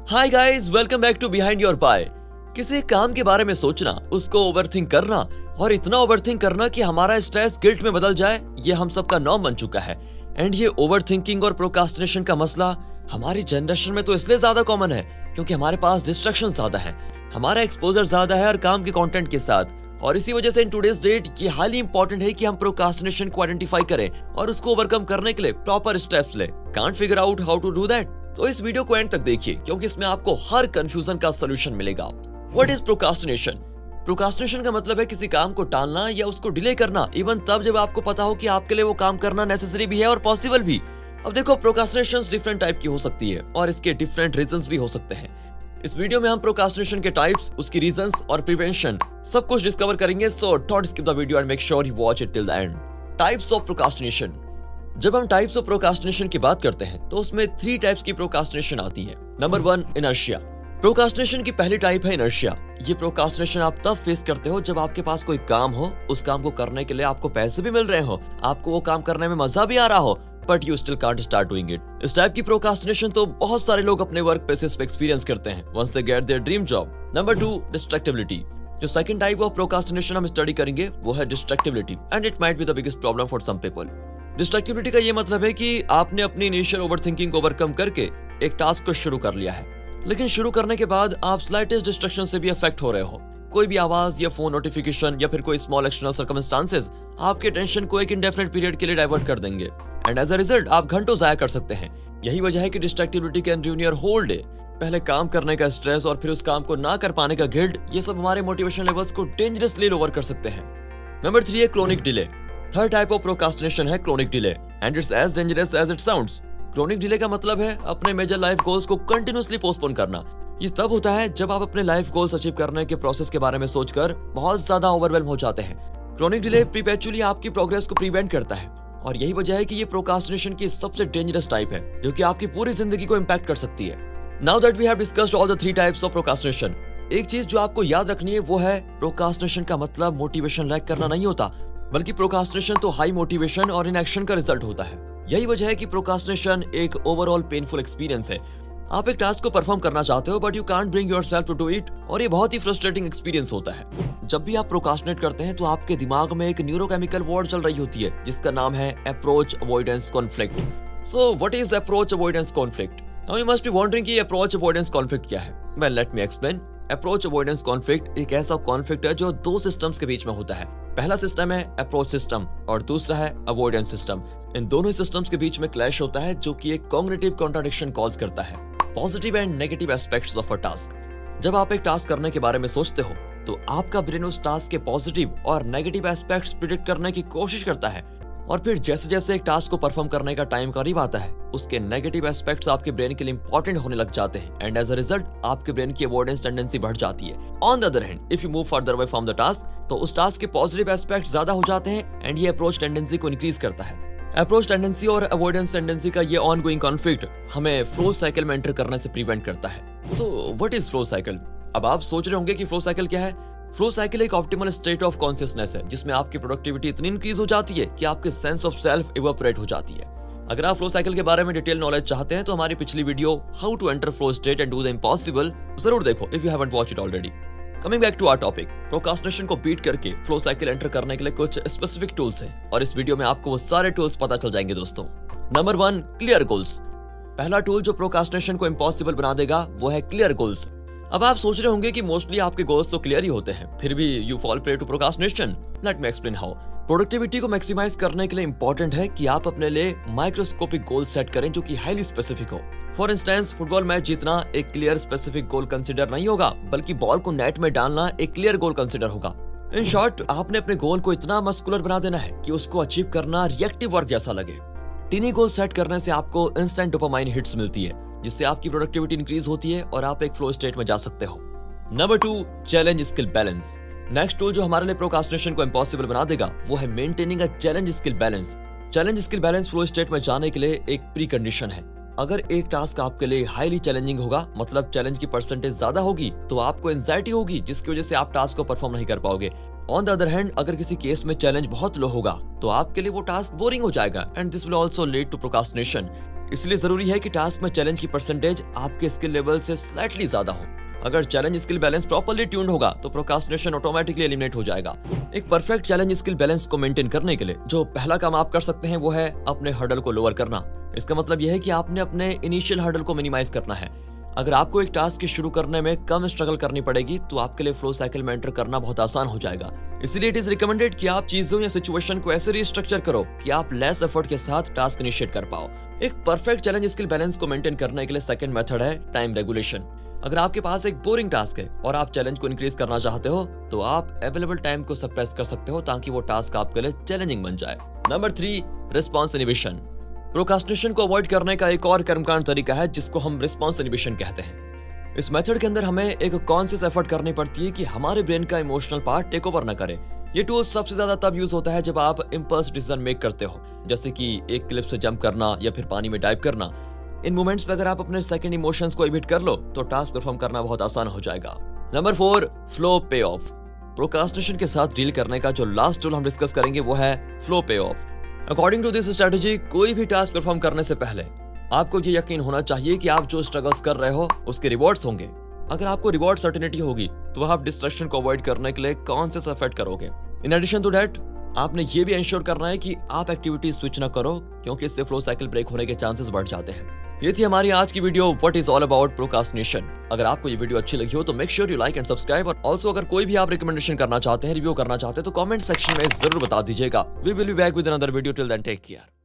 Hi guys, welcome back to behind your pie. किसी काम के बारे में सोचना, उसको ओवरथिंक करना और इतना ओवरथिंक करना कि हमारा स्ट्रेस गिल्ट में बदल जाए, ये हम सबका नॉर्म बन चुका है। एंड ये ओवरथिंकिंग और प्रोक्रास्टिनेशन का मसला हमारी जनरेशन में तो इसलिए ज्यादा कॉमन है क्योंकि हमारे पास डिस्ट्रैक्शन ज्यादा है, हमारा एक्सपोजर ज्यादा है हर काम के कंटेंट के साथ। और इसी वजह से इन टुडेज डेट ये हाईली इंपॉर्टेंट है कि हम प्रोक्रास्टिनेशन को आइडेंटिफाई करें और उसको ओवरकम करने के लिए प्रॉपर स्टेप्स ले। Can't figure out how to do that? तो इस वीडियो को एंड तक देखिए क्योंकि इसमें आपको हर कंफ्यूजन का सॉल्यूशन मिलेगा। What is procrastination? प्रोक्रास्टिनेशन का मतलब है किसी काम को टालना या उसको डिले करना, इवन तब जब आपको पता हो कि आपके लिए वो काम करना नेसेसरी भी है और पॉसिबल भी। अब देखो, प्रोक्रास्टिनेशन डिफरेंट टाइप की हो सकती है और इसके डिफरेंट रीजंस भी हो सकते हैं। इस वीडियो में हम प्रोक्रास्टिनेशन के टाइप्स, उसकी रीजंस और प्रिवेंशन सब कुछ डिस्कवर करेंगे, so don't skip the video and make sure you watch it till the end. Types of procrastination. जब हम टाइप्स ऑफ प्रोक्रास्टिनेशन की बात करते हैं तो उसमें 3 टाइप्स की प्रोक्रास्टिनेशन आती है। Number 1, inertia. प्रोक्रास्टिनेशन की पहली टाइप है इनर्शिया। ये प्रोक्रास्टिनेशन आप तब फेस करते हो जब आपके पास कोई काम हो, उस काम को करने के लिए आपको पैसे भी मिल रहे हो, आपको वो काम करने में मजा भी आ रहा हो, but you still can't start doing it. इस टाइप की प्रोक्रास्टिनेशन तो बहुत सारे लोग अपने वर्क प्लेसेस पे एक्सपीरियंस करते हैं once they get their dream job. Number 2, distractibility. जो सेकंड टाइप ऑफ प्रोक्रास्टिनेशन हम स्टडी करेंगे वो है distractibility, and it might be the biggest problem for some people. Distractibility का ये मतलब है कि आपने अपनी इनिशियल ओवरथिंकिंग को ओवरकम करके एक टास्क को शुरू कर लिया है, लेकिन शुरू करने के बाद आप स्लाइटेस्ट डिस्ट्रैक्शन से भी अफेक्ट हो रहे हो। कोई भी आवाज या फोन नोटिफिकेशन या फिर कोई स्मॉल एक्सटर्नल सर्कमस्टांसेस आपके टेंशन को एक इंडेफिनिट पीरियड के लिए डाइवर्ट कर देंगे, एंड एज अ रिजल्ट आप घंटों जाया कर सकते हैं। यही वजह है कि distractibility can ruin your whole day. पहले काम करने का स्ट्रेस और फिर उस काम को ना कर पाने का गिल्ट, ये सब हमारे मोटिवेशन लेवल्स को डेंजरसली लोअर कर सकते हैं। नंबर 3 है chronic delay. Third type of procrastination है chronic delay, and it's as dangerous as it sounds. Chronic delay का मतलब है अपने मेजर लाइफ गोल्स को कंटिन्यूअसली पोस्टपोन करना। ये तब होता है जब आप अपने लाइफ गोल्स अचीव करने के प्रोसेस के बारे में सोचकर बहुत ज्यादा ओवरवेल्म हो जाते हैं। क्रोनिक डिले परपेचुअली आपकी प्रोग्रेस को प्रिवेंट करता है, और यही वजह है कि ये प्रोक्रास्टिनेशन की सबसे डेंजरस टाइप है जो कि आपकी पूरी जिंदगी को इंपैक्ट कर सकती है। Now that we have discussed all the 3 types of procrastination, एक चीज जो आपको याद रखनी है वो है प्रोक्रास्टिनेशन का मतलब मोटिवेशन लैक करना नहीं होता, बल्कि प्रोक्रास्टिनेशन तो हाई मोटिवेशन और इनएक्शन का रिजल्ट होता है। यही वजह है कि प्रोक्रास्टिनेशन एक ओवरऑल पेनफुल एक्सपीरियंस है। आप एक टास्क को परफॉर्म करना चाहते हो but you can't bring yourself to do it, और ये बहुत ही फ्रस्ट्रेटिंग एक्सपीरियंस होता है। जब भी आप प्रोक्रास्टिनेट करते हैं तो आपके दिमाग में एक न्यूरोकेमिकल वॉर चल रही होती है जिसका नाम है approach avoidance conflict. So what is approach avoidance conflict? Now you must be wondering कि अप्रोच अवॉइडेंस कॉन्फ्लिक्ट क्या है। Well, late me explain. Approach avoidance conflict एक ऐसा कॉन्फ्लिक्ट है जो 2 सिस्टम्स के बीच में होता है। पहला सिस्टम है अप्रोच सिस्टम और दूसरा है अवॉइडेंस सिस्टम। इन दोनों सिस्टम्स के बीच में क्लैश होता है जो कि एक कॉग्निटिव कॉन्ट्राडिक्शन कॉज करता है। Positive and negative aspects of a task. जब आप एक टास्क करने के बारे में सोचते हो तो आपका ब्रेन उस टास्क के पॉजिटिव और नेगेटिव एस्पेक्ट्स प्रिडिक्ट करने की कोशिश करता है, और फिर जैसे जैसे एक टास्क को परफॉर्म करने का टाइम करीब आता है उसके नेगेटिव एस्पेक्ट्स आपके ब्रेन के लिए इंपॉर्टेंट होने लग जाते हैं, एंड एज अ रिजल्ट आपके ब्रेन की अवॉइडेंस टेंडेंसी बढ़ जाती है। On the other hand, if you move further away from the task तो उस टास्क के पॉजिटिव एस्पेक्ट्स ज्यादा हो जाते हैं, एंड ये अप्रोच टेंडेंसी को इंक्रीज करता है। अप्रोच टेंडेंसी और अवॉइडेंस टेंडेंसी का ये ऑनगोइंग कॉन्फ्लिक्ट हमें फ्लो साइकिल में एंटर करने से प्रिवेंट करता है। So what is flow cycle? अब आप सोच रहे होंगे कि फ्लो साइकिल क्या है। फ्लो साइकिल एक ऑप्टिमल स्टेट ऑफ कॉन्शियसनेस है जिसमें आपकी प्रोडक्टिविटी इतनी इंक्रीज हो जाती है कि आपके सेंस ऑफ सेल्फ इवोपरेट हो जाती है। अगर आप फ्लो साइकिल के बारे में डिटेल नॉलेज चाहते हैं तो हमारी पिछली video how to enter flow state and do the impossible जरूर देखो if you haven't watched it already. Coming back to our topic, procrastination को बीट करके फ्लो साइकिल एंटर करने के लिए कुछ स्पेसिफिक टूल्स हैं, और इस वीडियो में आपको वो सारे टूल्स पता चल जाएंगे दोस्तों। Number 1, clear goals. पहला टूल जो प्रोक्रास्टिनेशन को इम्पॉसिबल बना देगा वो है क्लियर गोल्स। अब आप सोच रहे होंगे कि मोस्टली आपके गोल्स तो क्लियर ही होते हैं, फिर भी you fall prey to procrastination. Let me explain how. Productivity को मैक्सिमाइज करने के लिए इंपॉर्टेंट है कि आप अपने लिए माइक्रोस्कोपिक गोल सेट करें जो कि हाईली स्पेसिफिक हो। फॉर इंस्टेंस, फुटबॉल मैच जीतना एक क्लियर स्पेसिफिक गोल कंसिडर नहीं होगा, बल्कि बॉल को नेट में डालना एक क्लियर गोल कंसिडर होगा। इन शॉर्ट, आपने अपने गोल को इतना मस्कुलर बना देना है कि उसको अचीव करना रिएक्टिव वर्क जैसा लगे। टीनी गोल सेट करने से आपको इंस्टेंट डोपामाइन हिट्स मिलती है जिससे आपकी प्रोडक्टिविटी इंक्रीज होती है और आप एक फ्लो स्टेट में जा सकते हो। Number 2, challenge skill balance. Next tool जो हमारे लिए प्रोक्रास्टिनेशन को इम्पॉसिबल बना देगा वो है maintaining a challenge skill balance. Challenge skill balance flow state में जाने के लिए एक प्री कंडीशन है। अगर एक टास्क आपके लिए हाईली चैलेंजिंग होगा, मतलब चैलेंज की परसेंटेज ज्यादा होगी, तो आपको एंजाइटी होगी जिसकी वजह से आप टास्क को परफॉर्म नहीं कर पाओगे। ऑन द अदर हैंड, अगर किसी केस में चैलेंज बहुत लो होगा तो आपके लिए वो टास्क बोरिंग हो जाएगा, and this will also lead to procrastination. इसलिए जरूरी है कि टास्क में चैलेंज की परसेंटेज आपके स्किल लेवल से स्लाइटली ज्यादा हो। अगर challenge skill balance properly tuned होगा तो प्रोक्रास्टिनेशन ऑटोमेटिकली एलिमिनेट हो जाएगा। एक परफेक्ट चैलेंज स्किल बैलेंस को मेंटेन करने के लिए जो पहला काम आप कर सकते हैं वो है अपने हर्डल को लोअर करना। इसका मतलब यह है कि आपने अपने इनिशियल हर्डल को मिनिमाइज करना है। अगर आपको एक टास्क के शुरू करने में कम स्ट्रगल करनी पड़ेगी तो आपके लिए फ्लो साइकिल में एंटर करना बहुत आसान हो जाएगा। इसीलिए इट इज रिकमेंडेड कि आप चीजों या सिचुएशन को ऐसे रिस्ट्रक्चर करो कि आप लेस एफर्ट के साथ टास्क इनिशिएट कर पाओ। एक परफेक्ट चैलेंज स्किल बैलेंस को मेंटेन करने के लिए सेकंड मेथड है टाइम रेगुलेशन। अगर आपके पास एक बोरिंग टास्क है और आप चैलेंज को इंक्रीज करना चाहते हो तो आप अवेलेबल टाइम को सप्रेस कर सकते हो ताकि वो टास्क आपके लिए चैलेंजिंग बन जाए। Number 3, response inhibition. प्रोक्रास्टिनेशन को अवॉइड करने का एक और कर्मकांड तरीका है जिसको हम रिस्पॉन्स इनिबिशन कहते हैं। इस मेथड के अंदर हमें एक कॉन्शियस एफर्ट करनी पड़ती है कि हमारे ब्रेन का इमोशनल पार्ट टेक ओवर न करे। ये टूल सबसे ज्यादा तब यूज होता है जब आप इंपल्स डिसीजन मेक करते हो, जैसे कि एक क्लिफ से जंप करना या फिर पानी में डाइव करना। इन मोमेंट्स पे अगर आप अपने सेकंड इमोशंस को एविट कर लो तो टास्क परफॉर्म करना बहुत आसान हो जाएगा। नंबर 4, फ्लो पे ऑफ। प्रोक्रास्टिनेशन के साथ डील करने का जो लास्ट टूल हम डिस्कस करेंगे वो है flow payoff. According to this strategy, कोई भी टास्क परफॉर्म करने से पहले आपको ये यकीन होना चाहिए कि आप जो स्ट्रगल्स कर रहे हो उसके रिवॉर्ड्स होंगे। अगर आपको रिवॉर्ड सर्टेनिटी होगी तो आप डिस्ट्रैक्शन को अवॉइड करने के लिए कॉन्शियस एफर्ट करोगे। इन एडिशन टू दैट, आपने ये भी इंश्योर करना है कि आप एक्टिविटी स्विच ना करो क्योंकि इससे फ्लो साइकिल ब्रेक होने के चांसेस बढ़ जाते हैं। ये थी हमारी आज की video what is all about procrastination. अगर आपको ये वीडियो अच्छी लगी हो तो make sure you like and subscribe. और ऑल्सो अगर कोई भी आप रिकमेंडेशन करना चाहते हैं, रिव्यू करना चाहते हैं तो कमेंट सेक्शन में जरूर बता दीजिएगा। We will be back with another video. Till then take care.